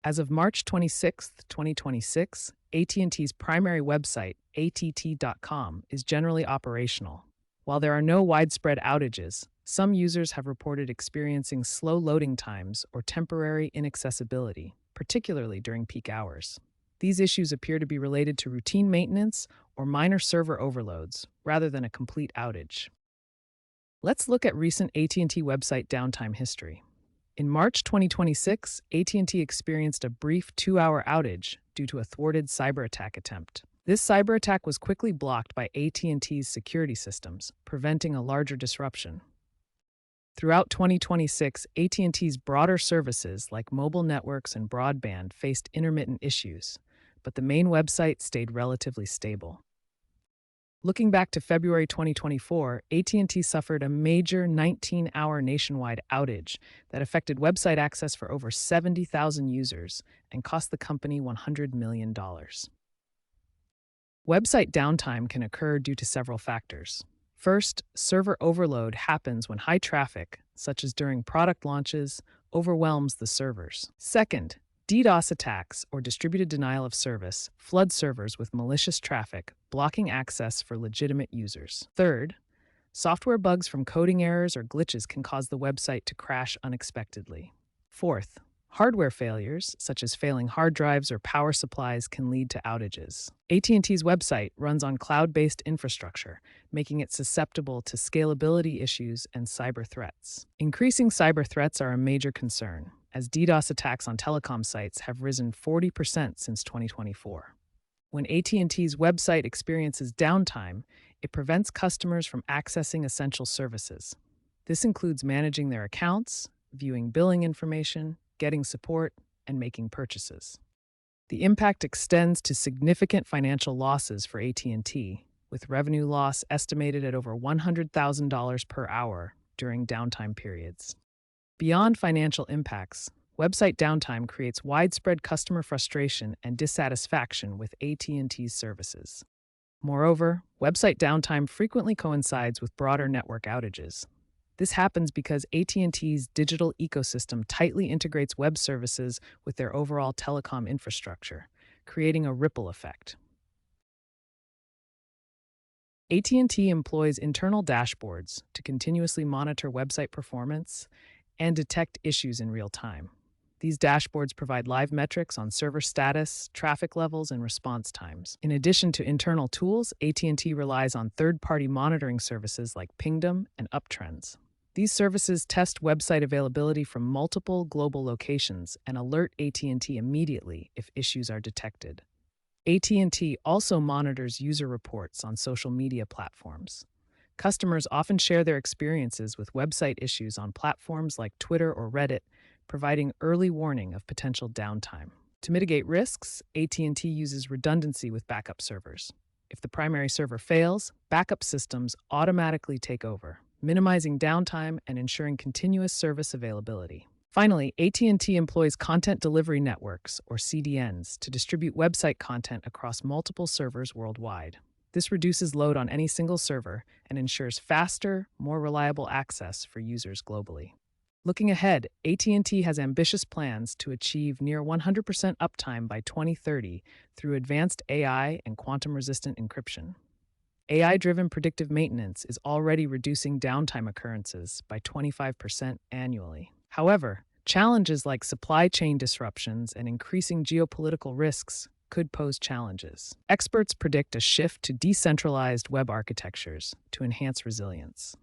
As of March 26, 2026, AT&T's primary website, att.com, is generally operational. While there are no widespread outages, some users have reported experiencing slow loading times or temporary inaccessibility, particularly during peak hours. These issues appear to be related to routine maintenance or minor server overloads, rather than a complete outage. Let's look at recent AT&T website downtime history. In March 2026, AT&T experienced a brief 2-hour outage due to a thwarted cyber attack attempt. This cyber attack was quickly blocked by AT&T's security systems, preventing a larger disruption. Throughout 2026, AT&T's broader services like mobile networks and broadband faced intermittent issues, but the main website stayed relatively stable. Looking back to February 2024, AT&T suffered a major 19-hour nationwide outage that affected website access for over 70,000 users and cost the company $100 million. Website downtime can occur due to several factors. First, server overload happens when high traffic, such as during product launches, overwhelms the servers. Second, DDoS attacks, or distributed denial of service, flood servers with malicious traffic, blocking access for legitimate users. Third, software bugs from coding errors or glitches can cause the website to crash unexpectedly. Fourth, hardware failures, such as failing hard drives or power supplies, can lead to outages. AT&T's website runs on cloud-based infrastructure, making it susceptible to scalability issues and cyber threats. Increasing cyber threats are a major concern, as DDoS attacks on telecom sites have risen 40% since 2024. When AT&T's website experiences downtime, it prevents customers from accessing essential services. This includes managing their accounts, viewing billing information, getting support, and making purchases. The impact extends to significant financial losses for AT&T, with revenue loss estimated at over $100,000 per hour during downtime periods. Beyond financial impacts, website downtime creates widespread customer frustration and dissatisfaction with AT&T's services. Moreover, website downtime frequently coincides with broader network outages. This happens because AT&T's digital ecosystem tightly integrates web services with their overall telecom infrastructure, creating a ripple effect. AT&T employs internal dashboards to continuously monitor website performance and detect issues in real time. These dashboards provide live metrics on server status, traffic levels, and response times. In addition to internal tools, AT&T relies on third-party monitoring services like Pingdom and Uptrends. These services test website availability from multiple global locations and alert AT&T immediately if issues are detected. AT&T also monitors user reports on social media platforms. Customers often share their experiences with website issues on platforms like Twitter or Reddit, providing early warning of potential downtime. To mitigate risks, AT&T uses redundancy with backup servers. If the primary server fails, backup systems automatically take over, minimizing downtime and ensuring continuous service availability. Finally, AT&T employs content delivery networks, or CDNs, to distribute website content across multiple servers worldwide. This reduces load on any single server and ensures faster, more reliable access for users globally. Looking ahead, AT&T has ambitious plans to achieve near 100% uptime by 2030 through advanced AI and quantum-resistant encryption. AI-driven predictive maintenance is already reducing downtime occurrences by 25% annually. However, challenges like supply chain disruptions and increasing geopolitical risks could pose challenges. Experts predict a shift to decentralized web architectures to enhance resilience.